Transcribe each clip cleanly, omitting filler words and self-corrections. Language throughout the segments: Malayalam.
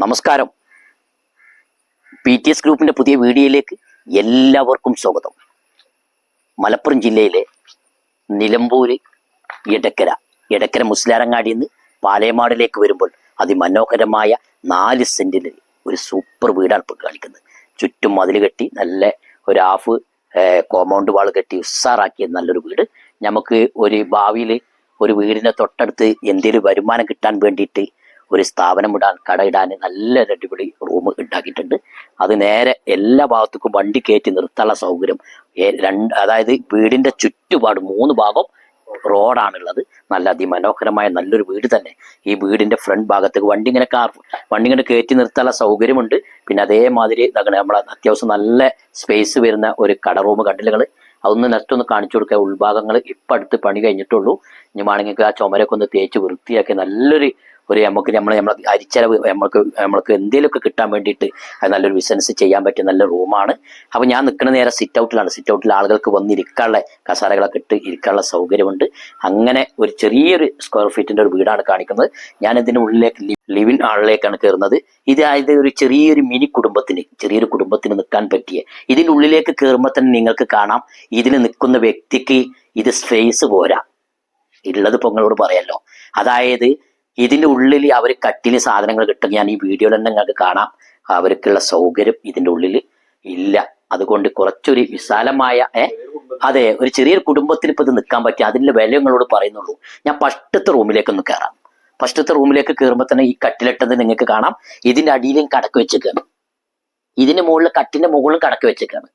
നമസ്കാരം. PTS ഗ്രൂപ്പിന്റെ പുതിയ വീഡിയോയിലേക്ക് എല്ലാവർക്കും സ്വാഗതം. മലപ്പുറം ജില്ലയിലെ നിലമ്പൂര് എടക്കര മുസ്ലാരങ്ങാടിയിൽ നിന്ന് പാലേമാടിലേക്ക് വരുമ്പോൾ അതിമനോഹരമായ 4 സെന്റിൽ ഒരു സൂപ്പർ വീടാണ് ഇപ്പോൾ കാണിക്കുന്നത്. ചുറ്റും മതിൽ കെട്ടി നല്ല ഒരു ഹാഫ് കോമ്പൗണ്ട് വാൾ കെട്ടി ഉസാറാക്കിയ നല്ലൊരു വീട്. നമുക്ക് ഒരു ഭാവിയിൽ ഒരു വീടിന്റെ തൊട്ടടുത്ത് എന്തെങ്കിലും വരുമാനം കിട്ടാൻ വേണ്ടിയിട്ട് ഒരു സ്ഥാപനം കടയിടാൻ നല്ലൊരു അടിപൊളി റൂം ഉണ്ടാക്കിയിട്ടുണ്ട്. അത് നേരെ എല്ലാ ഭാഗത്തേക്കും വണ്ടി കയറ്റി നിർത്താനുള്ള സൗകര്യം. അതായത് വീടിന്റെ ചുറ്റുപാട് 3 ഭാഗം റോഡാണുള്ളത്. നല്ല അതിമനോഹരമായ നല്ലൊരു വീട് തന്നെ. ഈ വീടിന്റെ ഫ്രണ്ട് ഭാഗത്തേക്ക് വണ്ടി ഇങ്ങനെ കയറ്റി നിർത്താനുള്ള സൗകര്യമുണ്ട്. പിന്നെ അതേമാതിരി നമ്മളെ അത്യാവശ്യം നല്ല സ്പേസ് വരുന്ന ഒരു കട റൂം കണ്ടില്ല. അതൊന്ന് നെക്സ്റ്റ് ഒന്ന് കാണിച്ചു കൊടുക്കുക. ഉൾഭാഗങ്ങൾ ഇപ്പം അടുത്ത് പണി കഴിഞ്ഞിട്ടുള്ളൂ. ഇനി വേണമെങ്കിൽ ആ ചുമരൊക്കെ ഒന്ന് തേച്ച് വൃത്തിയാക്കി നല്ലൊരു നമ്മളെ അരിച്ചലവ് നമ്മൾക്ക് എന്തെങ്കിലുമൊക്കെ കിട്ടാൻ വേണ്ടിയിട്ട് അത് നല്ലൊരു ബിസിനസ് ചെയ്യാൻ പറ്റിയ നല്ല റൂമാണ്. അപ്പോൾ ഞാൻ നിൽക്കുന്ന നേരെ സിറ്റ് ഔട്ടിലാണ്. സിറ്റ് ഔട്ടിൽ ആളുകൾക്ക് വന്നിരിക്കാനുള്ള കസാരകളൊക്കെ ഇട്ട് ഇരിക്കാനുള്ള സൗകര്യമുണ്ട്. അങ്ങനെ ഒരു ചെറിയൊരു സ്ക്വയർ ഫീറ്റിന്റെ ഒരു വീടാണ് കാണിക്കുന്നത്. ഞാൻ ഇതിന് ഉള്ളിലേക്ക് ലിവിൻ ഹാളിലേക്കാണ് കയറുന്നത്. ഇതായത് ഒരു ചെറിയൊരു കുടുംബത്തിന് നിൽക്കാൻ പറ്റിയ ഇതിൻ്റെ ഉള്ളിലേക്ക് കയറുമ്പോൾ തന്നെ നിങ്ങൾക്ക് കാണാം ഇതിൽ നിൽക്കുന്ന വ്യക്തിക്ക് ഇത് സ്പേസ് പോരാ. ഉള്ളത് പൊങ്ങളോട് പറയല്ലോ. അതായത് ഇതിൻ്റെ ഉള്ളിൽ അവർ കട്ടില് സാധനങ്ങൾ കിട്ടും. ഞാൻ ഈ വീഡിയോയിൽ തന്നെ നിങ്ങൾക്ക് കാണാം. അവർക്കുള്ള സൗകര്യം ഇതിൻ്റെ ഉള്ളിൽ ഇല്ല. അതുകൊണ്ട് കുറച്ചൊരു വിശാലമായ അതെ ഒരു ചെറിയൊരു കുടുംബത്തിന് ഇപ്പം ഇത് നിൽക്കാൻ പറ്റിയ അതിൻ്റെ വില നിങ്ങളോട് പറയുന്നുള്ളൂ. ഞാൻ ഫസ്റ്റത്തെ റൂമിലേക്കൊന്ന് കയറാം. ഫസ്റ്റത്തെ റൂമിലേക്ക് കയറുമ്പോൾ തന്നെ ഈ കട്ടിലിട്ടത് നിങ്ങൾക്ക് കാണാം. ഇതിൻ്റെ അടിയിലും കടക്ക് വെച്ചേക്കാണ്. ഇതിന് മുകളിൽ കട്ടിന്റെ മുകളിലും കടക്ക് വെച്ചേക്കാണ്.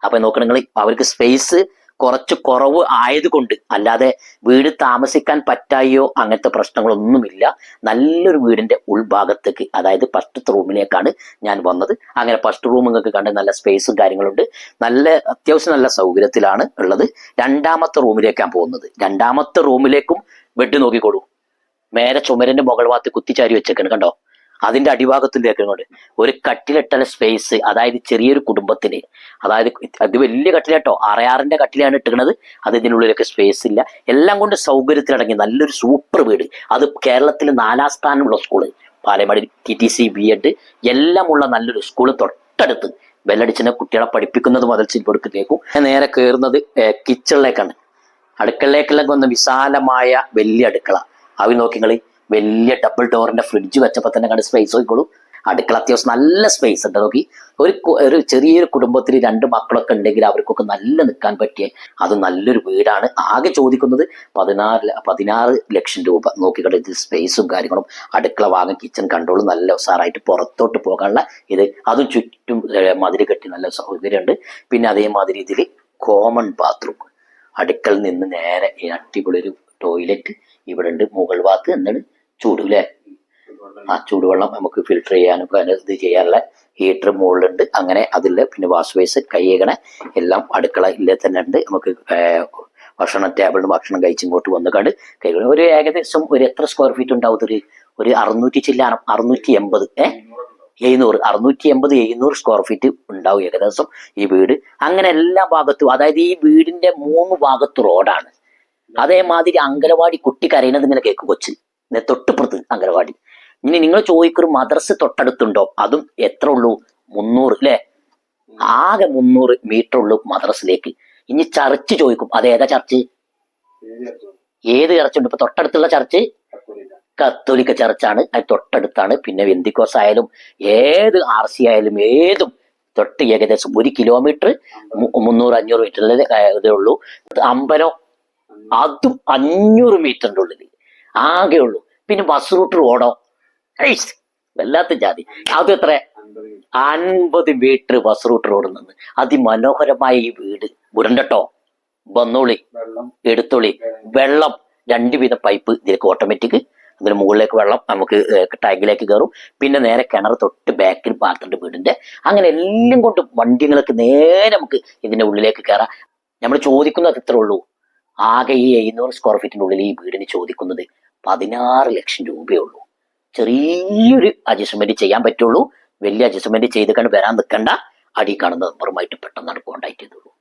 അപ്പൊ നോക്കണം നിങ്ങൾ, അവർക്ക് സ്പേസ് കുറച്ച് കുറവ് ആയതുകൊണ്ട്, അല്ലാതെ വീട് താമസിക്കാൻ പറ്റായോ അങ്ങനത്തെ പ്രശ്നങ്ങളൊന്നുമില്ല. നല്ലൊരു വീടിന്റെ ഉൾഭാഗത്തേക്ക്, അതായത് ഫസ്റ്റത്തെ റൂമിലേക്കാണ് ഞാൻ വന്നത്. അങ്ങനെ ഫസ്റ്റ് റൂം നിങ്ങൾക്ക് കണ്ട് നല്ല സ്പേസും കാര്യങ്ങളുണ്ട്. നല്ല അത്യാവശ്യം നല്ല സൗകര്യത്തിലാണ് ഉള്ളത്. രണ്ടാമത്തെ റൂമിലേക്കാണ് പോകുന്നത്. രണ്ടാമത്തെ റൂമിലേക്കും ബെഡ് നോക്കിക്കോളൂ. മേലെ ചുമരിന്റെ മുകൾ ഭാഗത്ത് കുത്തിച്ചാരി വെച്ചേക്കാണ് കണ്ടോ. അതിന്റെ അടിഭാഗത്തിന്റെ കൊണ്ട് ഒരു കട്ടിലിട്ട സ്പേസ്. അതായത് ചെറിയൊരു കുടുംബത്തിന്, അതായത് അത് വലിയ കട്ടിലാട്ടോ, 6x6 കട്ടിലാണ് ഇട്ടുന്നത്. അത് ഇതിനുള്ളിലൊക്കെ സ്പേസ് ഇല്ല. എല്ലാം കൊണ്ട് സൗകര്യത്തിലടങ്ങി നല്ലൊരു സൂപ്പർ വീട്. അത് കേരളത്തിൽ 4ാം സ്ഥാനമുള്ള സ്കൂള്, പാലേമാടി TTC B.Ed എല്ലാം ഉള്ള നല്ലൊരു സ്കൂള് തൊട്ടടുത്ത്. ബെല്ലടിച്ചിനെ കുട്ടികളെ പഠിപ്പിക്കുന്നത് മുതൽ ചിലപ്പെടുക്കേക്കും. നേരെ കയറുന്നത് കിച്ചണിലേക്കാണ്. അടുക്കളയിലേക്കെല്ലാം വന്ന വിശാലമായ വലിയ അടുക്കള. അവ നോക്കിങ്ങള് വലിയ ഡബിൾ ഡോറിന്റെ ഫ്രിഡ്ജ് വെച്ചപ്പോൾ തന്നെ കണ്ട് സ്പേസ് നോക്കിക്കോളൂ. അടുക്കള അത്യാവശ്യം നല്ല സ്പേസ് ഉണ്ട്. നോക്കി ഒരു ചെറിയൊരു കുടുംബത്തിൽ 2 മക്കളൊക്കെ ഉണ്ടെങ്കിൽ അവർക്കൊക്കെ നല്ല നിൽക്കാൻ പറ്റിയ അത് നല്ലൊരു വീടാണ്. ആകെ ചോദിക്കുന്നത് 16 ലക്ഷം രൂപ. നോക്കിക്കട്ടെ, ഇത് സ്പേസും കാര്യങ്ങളും, അടുക്കള ഭാഗം, കിച്ചൺ കൺട്രോൾ നല്ല ഉസാറായിട്ട് പുറത്തോട്ട് പോകാനുള്ള ഇത്, അതും ചുറ്റും മതിൽ കെട്ടി നല്ല സൗകര്യമുണ്ട്. പിന്നെ അതേമാതിരി ഇതിൽ കോമൺ ബാത്റൂം, അടുക്കളയിൽ നിന്ന് നേരെ അടിപൊളി ഒരു ടോയ്ലറ്റ് ഇവിടെ ഉണ്ട്. മുകൾ ഭാഗത്ത് എന്താണ് ചൂടില്ലേ, ആ ചൂടുവെള്ളം നമുക്ക് ഫിൽട്ടർ ചെയ്യാനൊക്കെ ഇത് ചെയ്യാനുള്ള ഹീറ്റർ മുകളിലുണ്ട്. അങ്ങനെ അതിൽ പിന്നെ വാഷ് ബേസ്, കൈകണ എല്ലാം അടുക്കളയിൽ തന്നെ ഉണ്ട്. നമുക്ക് ഭക്ഷണ ടേബിളിന് ഭക്ഷണം കഴിച്ചിങ്ങോട്ട് വന്ന് കണ്ട് കൈകണ ഒരു ഏകദേശം ഒരു എത്ര സ്ക്വയർ ഫീറ്റ് ഉണ്ടാവും? ഒരു 680 700 സ്ക്വയർ ഫീറ്റ് ഉണ്ടാവും ഏകദേശം ഈ വീട്. അങ്ങനെ എല്ലാ ഭാഗത്തും, അതായത് ഈ വീടിന്റെ 3 ഭാഗത്ത് റോഡാണ്. അതേമാതിരി അങ്കനവാടി കുട്ടി കരയുന്നത് ഇങ്ങനെ കേക്ക് കൊച്ച് തൊട്ടുപുറത്ത് അങ്കനവാടി. ഇനി നിങ്ങൾ ചോദിക്കൊരു മദ്രസ് തൊട്ടടുത്തുണ്ടോ? അതും എത്ര ഉള്ളൂ? 300 അല്ലേ, ആകെ 300 മീറ്റർ ഉള്ളൂ മദ്രസിലേക്ക്. ഇനി ചർച്ച് ചോദിക്കും, അതേതാ ചർച്ച്? ഏത് ചർച്ചുണ്ട്? ഇപ്പൊ തൊട്ടടുത്തുള്ള ചർച്ച് കത്തോലിക്ക ചർച്ചാണ്. അത് തൊട്ടടുത്താണ്. പിന്നെ വെന്തിക്കോസ് ആയാലും ഏത് RC ആയാലും ഏതും തൊട്ട് ഏകദേശം 1 കിലോമീറ്റർ 300-500 മീറ്ററിൽ ഇതേ ഉള്ളൂ. അമ്പലം അതും 500 മീറ്ററിന്റെ ഉള്ളിൽ ആകെ ഉള്ളൂ. പിന്നെ ബസ് റൂട്ട് റോഡോ വല്ലാത്ത ജാതി. അത് എത്ര? 50 മീറ്റർ ബസ് റൂട്ട് റോഡിൽ നിന്ന്. അതിമനോഹരമായ ഈ വീട് ഉരുണ്ടട്ടോ. വന്നോളി, എടുത്തോളി. വെള്ളം 2 വീതം പൈപ്പ് ഇതിലേക്ക് ഓട്ടോമാറ്റിക്. അതിന് മുകളിലേക്ക് വെള്ളം നമുക്ക് ടാങ്കിലേക്ക് കയറും. പിന്നെ നേരെ കിണർ തൊട്ട് ബാക്കിൽ പാർത്തുണ്ട് വീടിന്റെ. അങ്ങനെ എല്ലാം കൊണ്ട് വണ്ടികൾക്ക് നേരെ നമുക്ക് ഇതിന്റെ ഉള്ളിലേക്ക് കയറാം. നമ്മൾ ചോദിക്കുന്നത് എത്ര ഉള്ളൂ? ആകെ ഈ 700 സ്ക്വയർ ഫീറ്റിന്റെ ഉള്ളിൽ ഈ വീടിന് ചോദിക്കുന്നത് 16 ലക്ഷം രൂപയേ ഉള്ളൂ. ചെറിയൊരു അഡ്ജസ്റ്റ്മെന്റ് ചെയ്യാൻ പറ്റുള്ളൂ. വലിയ അഡ്ജസ്റ്റ്മെന്റ് ചെയ്ത് കണ്ട് വരാൻ നിൽക്കണ്ട. അടി കാണുന്ന നമ്പറുമായിട്ട് പെട്ടെന്ന് കോൺടാക്ട് ചെയ്തോളൂ.